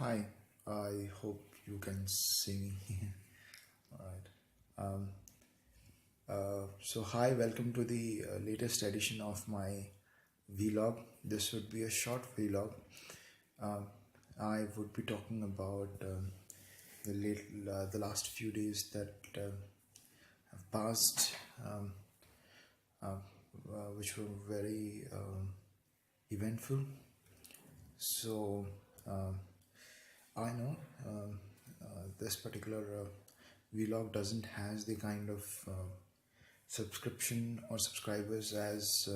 Hi, I hope you can see me. Alright. Um, hi, welcome to the latest edition of my vlog. This would be a short vlog. Um, I would be talking about the last few days that have passed, um, uh, which were very eventful. So, um, I know this particular vlog doesn't has the kind of subscription or subscribers as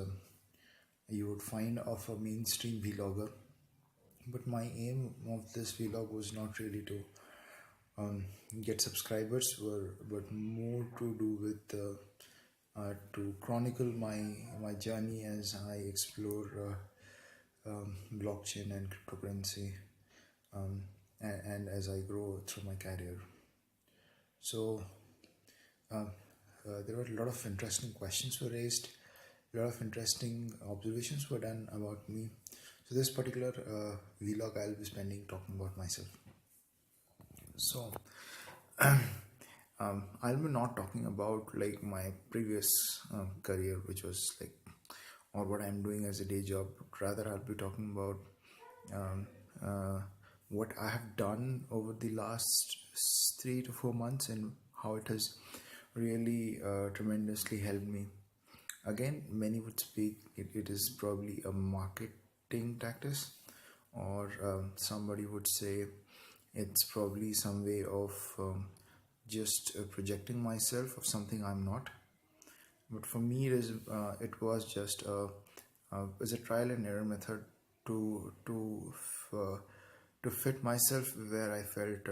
you would find of a mainstream vlogger. But my aim of this vlog was not really to get subscribers, but more to do with to chronicle my journey as I explore blockchain and cryptocurrency, and as I grow through my career. So there were a lot of interesting questions were raised, a lot of interesting observations were done about me. So this particular vlog I'll be spending talking about myself. So I'll be not talking about like my previous career, which was like, or what I'm doing as a day job. Rather, I'll be talking about um, uh, what I have done over the last 3 to 4 months and how it has really tremendously helped me. Again, many would speak it is probably a marketing tactic, or somebody would say it's probably some way of just projecting myself of something I'm not. But for me, it was just a trial and error method uh, to fit myself where I felt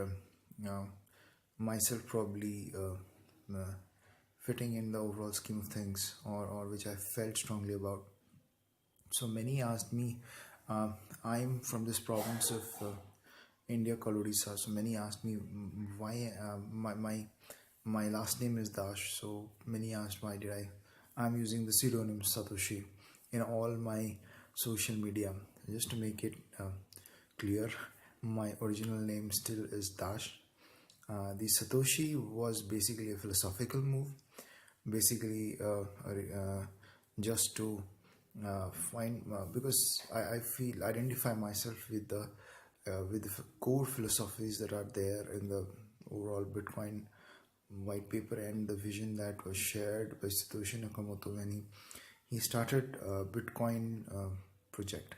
myself probably fitting in the overall scheme of things, or which I felt strongly about. So many asked me, I'm from this province of India called Odisha. So many asked me why my last name is Dash. So many asked why did I'm using the pseudonym Satoshi in all my social media. Just to make it clear, my original name still is Dash. The Satoshi was basically a philosophical move, basically just to find because I feel identify myself with the core philosophies that are there in the overall Bitcoin white paper and the vision that was shared by Satoshi Nakamoto when he started Bitcoin project.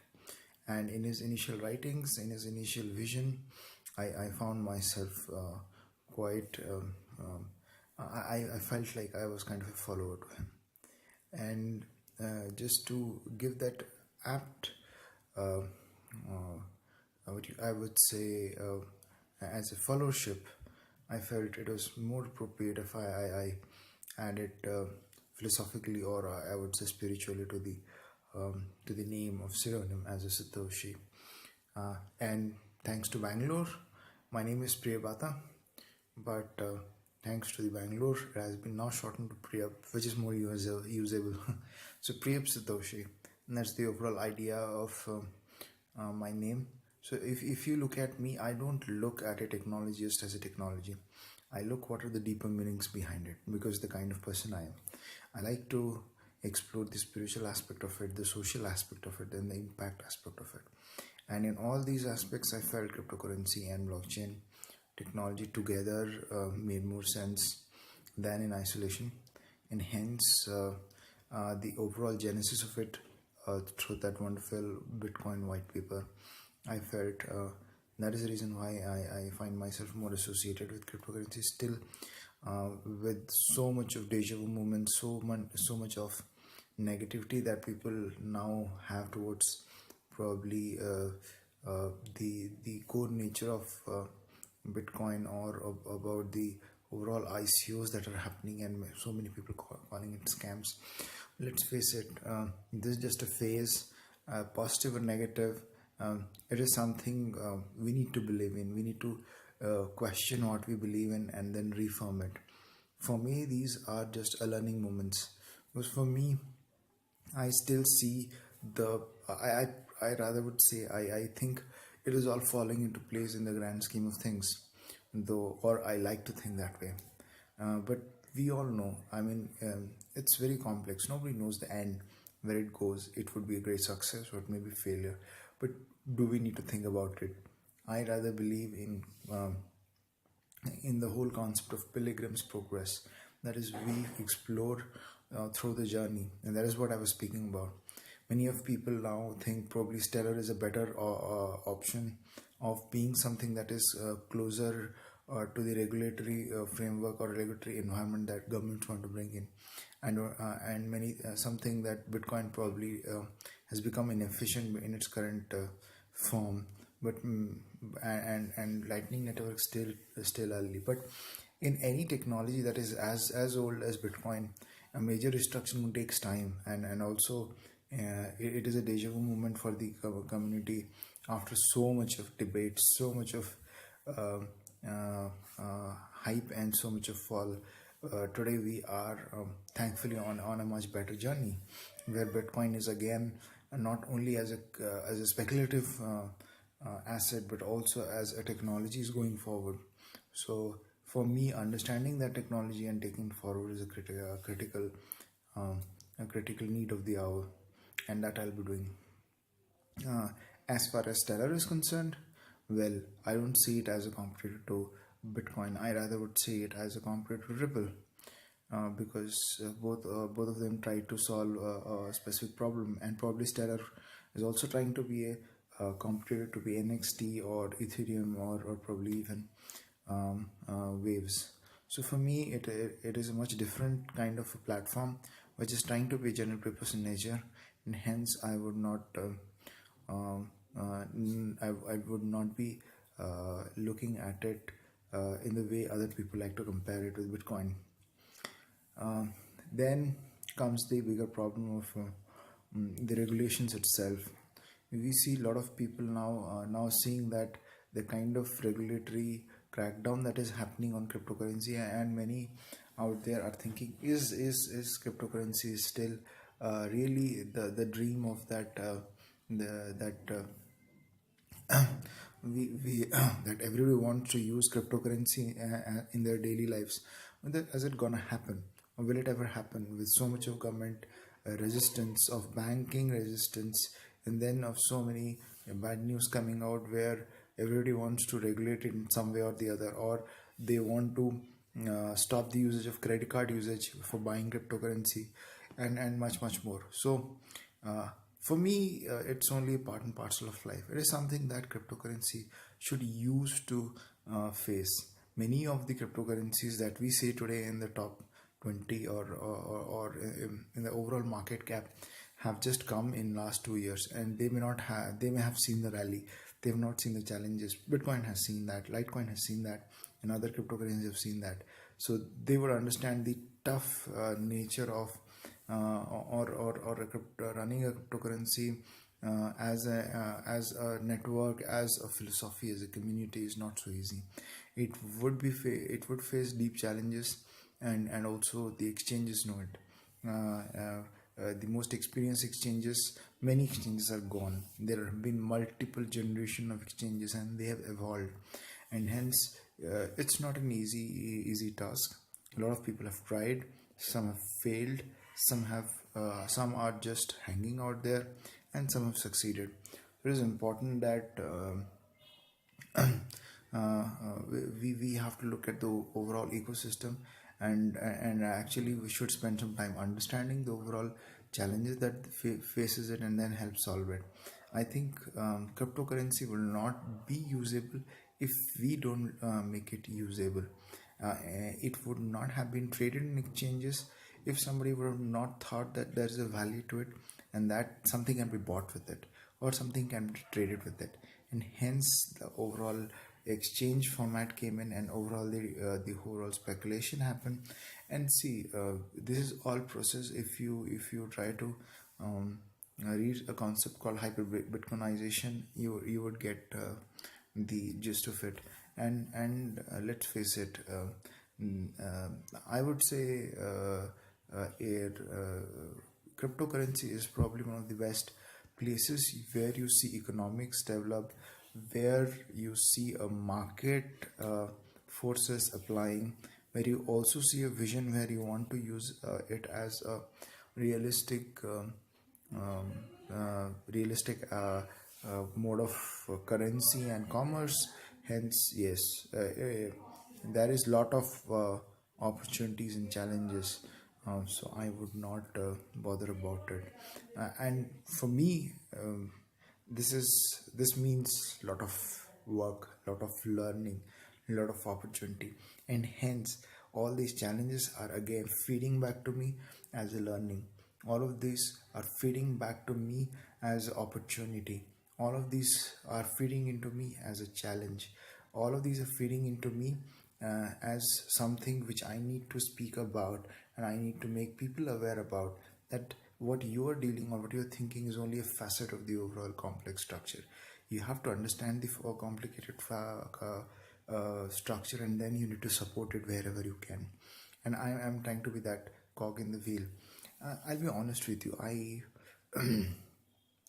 And in his initial writings, in his initial vision, I found myself quite I felt like I was kind of a follower to him. And just to give that apt uh, I would say as a followership, I felt it was more appropriate if I added philosophically, or I would say spiritually, to the name of pseudonym as a Satoshi. And thanks to Bangalore, my name is Priyabata, but thanks to the Bangalore, it has been now shortened to Priyab, which is more usable. So Priyab Satoshi, and that's the overall idea of my name. So if you look at me, I don't look at a technology just as a technology. I look what are the deeper meanings behind it, because the kind of person I am. I like to explore the spiritual aspect of it, the social aspect of it, and the impact aspect of it. And in all these aspects, I felt cryptocurrency and blockchain technology together made more sense than in isolation, and hence the overall genesis of it through that wonderful Bitcoin white paper. I felt that is the reason why I find myself more associated with cryptocurrency still, with so much of deja vu moments, so much of negativity that people now have towards probably the core nature of Bitcoin, or about the overall ICOs that are happening, and so many people calling it scams. Let's face it, this is just a phase, positive or negative. It is something we need to believe in. We need to question what we believe in and then reform it. For me, these are just a learning moments. Because for me, I still see the I rather would say I think it is all falling into place in the grand scheme of things, though, or I like to think that way. But we all know, I mean, it's very complex. Nobody knows the end, where it goes. It would be a great success or it may be failure. But do we need to think about it? I rather believe in the whole concept of pilgrim's progress. That is, we explore through the journey, and that is what I was speaking about. Many of people now think probably stellar is a better option of being something that is closer to the regulatory framework or regulatory environment that governments want to bring in, and many something that Bitcoin probably has become inefficient in its current form, but and Lightning Network still early. But in any technology that is as old as Bitcoin, a major restructuring takes time, and also it is a deja vu moment for the community after so much of debate, so much of uh, uh, hype, and so much of fall. Today we are thankfully on a much better journey, where Bitcoin is again not only as a speculative asset, but also as a technology is going forward. So for me, understanding that technology and taking it forward is um, a critical need of the hour, and that I'll be doing. Uh, as far as Stellar is concerned, well, I don't see it as a competitor to Bitcoin. I rather would see it as a competitor to Ripple, because both of them try to solve a specific problem, and probably Stellar is also trying to be a competitor to be NXT or Ethereum, or probably even Waves. So for me, it is a much different kind of a platform which is trying to be general purpose in nature, and hence I would not. I would not be looking at it in the way other people like to compare it with Bitcoin. Then comes the bigger problem of the regulations itself. We see a lot of people now seeing that the kind of regulatory crackdown that is happening on cryptocurrency, and many out there are thinking, is cryptocurrency still really the dream of that the that we that everybody wants to use cryptocurrency in their daily lives. Is it gonna happen, or will it ever happen, with so much of government resistance, of banking resistance, and then of so many bad news coming out, where everybody wants to regulate it in some way or the other, or they want to stop the usage of credit card usage for buying cryptocurrency, and much more. So for me, it's only part and parcel of life. It is something that cryptocurrency should use to face. Many of the cryptocurrencies that we see today in the top 20, or in the overall market cap, have just come in last 2 years, and they may have seen the rally, they have not seen the challenges. Bitcoin has seen that, Litecoin has seen that, and other cryptocurrencies have seen that. So they would understand the tough nature of running a cryptocurrency as a network, as a philosophy, as a community, is not so easy. It it would face deep challenges, and also the exchanges know it. The most experienced exchanges, many exchanges are gone. There have been multiple generation of exchanges, and they have evolved, and hence it's not an easy task. A lot of people have tried, some have failed, some are just hanging out there, and some have succeeded. It is important that we have to look at the overall ecosystem, and actually we should spend some time understanding the overall challenges that faces it, and then help solve it. I think cryptocurrency will not be usable if we don't make it usable. It would not have been traded in exchanges if somebody would have not thought that there is a value to it, and that something can be bought with it, or something can be traded with it, and hence the overall exchange format came in, and overall the overall speculation happened. And see, this is all process. If you try to read a concept called hyper bitcoinization, you would get the gist of it. And let's face it, I would say cryptocurrency is probably one of the best places where you see economics develop, where you see a market forces applying, where you also see a vision where you want to use it as a realistic um, mode of currency and commerce. Hence, yes, there is lot of opportunities and challenges, so I would not bother about it. And for me, this means lot of work, lot of learning, lot of opportunity, and hence all these challenges are again feeding back to me as a learning. All of these are feeding back to me as opportunity. All of these are feeding into me as a challenge. All of these are feeding into me as something which I need to speak about, and I need to make people aware about, that what you are dealing or what you're thinking is only a facet of the overall complex structure. You have to understand the complicated structure, and then you need to support it wherever you can. And I am trying to be that cog in the wheel. I'll be honest with you. I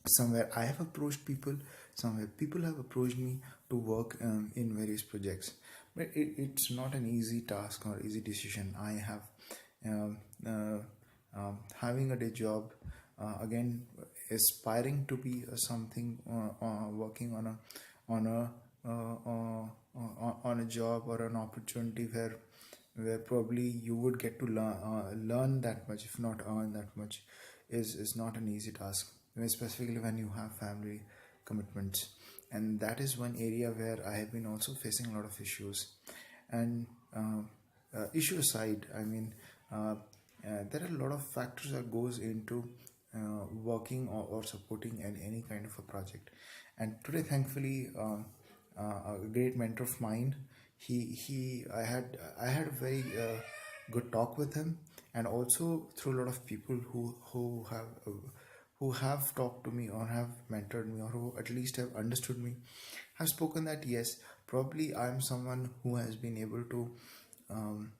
somewhere I have approached people, somewhere people have approached me to work in various projects, but it's not an easy task or easy decision. I have um, uh, having a day job, again aspiring to be something, working on a on a job or an opportunity where probably you would get to learn that much, if not earn that much, is not an easy task, specifically when you have family commitments. And that is one area where I have been also facing a lot of issues. And issue aside, I mean, there are a lot of factors that goes into working or supporting any kind of a project. And today, thankfully, a great mentor of mine, he I had a very good talk with him, and also through a lot of people who have talked to me or have mentored me, or who at least have understood me, have spoken that yes, probably I'm someone who has been able to um,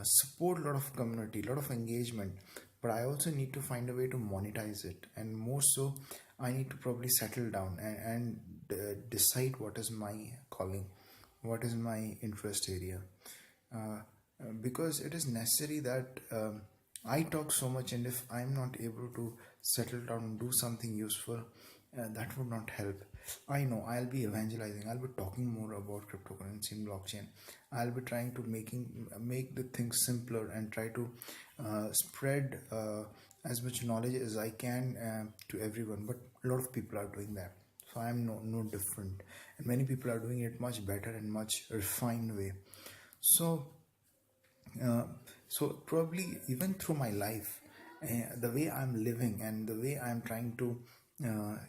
support a lot of community, a lot of engagement, but I also need to find a way to monetize it, and more so, I need to probably settle down and decide what is my calling, what is my interest area. Because it is necessary that I talk so much, and if I'm not able to settle down and do something useful, that would not help. I know I'll be evangelizing, I'll be talking more about cryptocurrency and blockchain. I'll be trying to make the things simpler and try to spread as much knowledge as I can to everyone. But a lot of people are doing that, so I'm no different, and many people are doing it much better and much refined way. So uh, so probably even through my life, the way I'm living and the way I'm trying to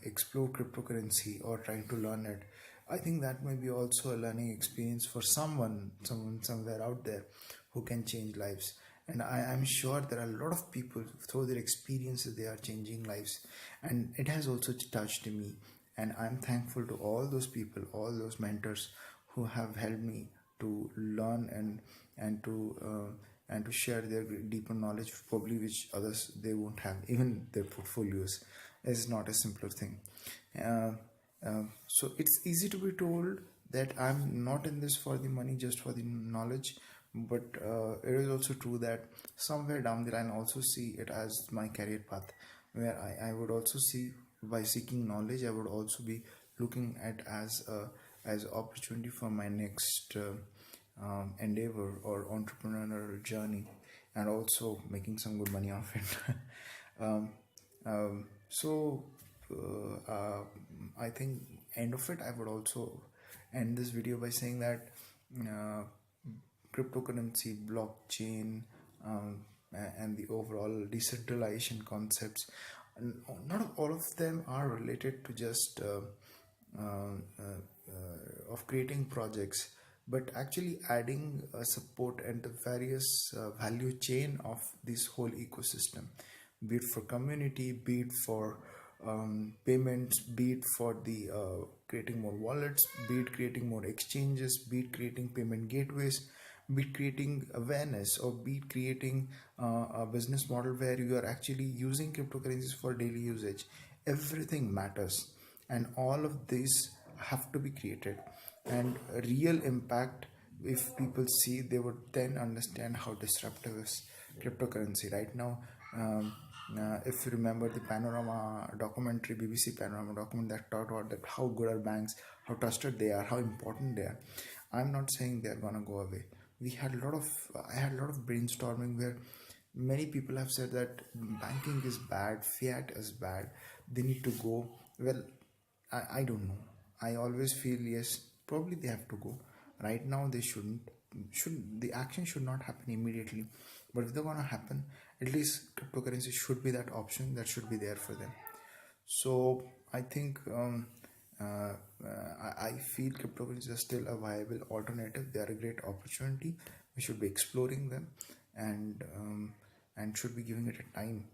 explore cryptocurrency or trying to learn it, I think that may be also a learning experience for someone somewhere out there who can change lives. And I'm sure there are a lot of people through their experiences they are changing lives, and it has also touched me. And I'm thankful to all those people, all those mentors who have helped me to learn and to share their deeper knowledge, probably which others they won't have. Even their portfolios is not a simpler thing. uh, so it's easy to be told that I'm not in this for the money, just for the knowledge, but it is also true that somewhere down the line I also see it as my career path, where I would also see, by seeking knowledge, I would also be looking at as opportunity for my next endeavor or entrepreneurial journey, and also making some good money off it. um, so I think end of it, I would also end this video by saying that uh, cryptocurrency, blockchain, and the overall decentralization concepts, not all of them are related to just of creating projects, but actually adding support and the various value chain of this whole ecosystem, be it for community, be it for payments, be it for the creating more wallets, be it creating more exchanges, be it creating payment gateways, be it creating awareness, or be it creating a business model where you are actually using cryptocurrencies for daily usage. Everything matters, and all of these have to be created, and a real impact. If people see, they would then understand how disruptive is cryptocurrency right now. If you remember the Panorama documentary, BBC Panorama document that talked about that how good are banks, how trusted they are, how important they are. I'm not saying they're gonna go away. We had a lot of I had a lot of brainstorming where many people have said that banking is bad, fiat is bad, they need to go. Well, I don't know. I always feel yes, probably they have to go. Right now they shouldn't. Should the action should not happen immediately, but if they're gonna happen, at least cryptocurrency should be that option that should be there for them. So I think I feel cryptocurrencies are still a viable alternative. They are a great opportunity. We should be exploring them, and should be giving it a time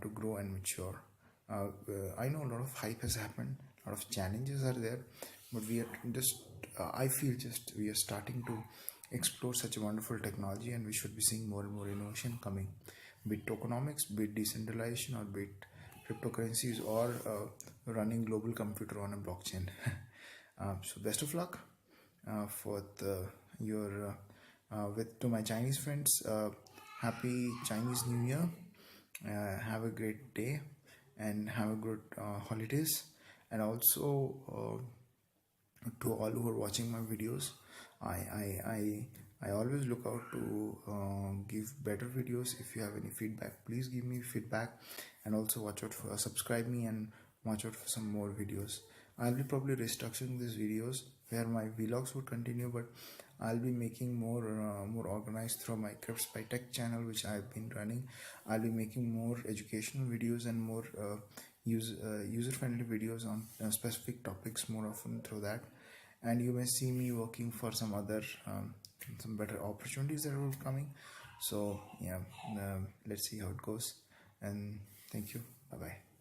to grow and mature. I know a lot of hype has happened, a lot of challenges are there, but we are just. I feel just we are starting to explore such a wonderful technology, and we should be seeing more and more innovation coming, be it tokenomics, be it decentralization, or be it cryptocurrencies, or running global computer on a blockchain. So best of luck for your with to my Chinese friends. Happy Chinese New Year. Have a great day and have a good holidays. And also to all who are watching my videos, I I I, I always look out to give better videos. If you have any feedback, please give me feedback, and also watch out for subscribe me and watch out for some more videos. I'll be probably restructuring these videos where my vlogs would continue, but I'll be making more organized through my Crips by Tech channel, which I've been running. I'll be making more educational videos and more user-friendly videos on specific topics more often through that. And you may see me working for some other some better opportunities that will coming. So yeah, let's see how it goes. And thank you. Bye bye.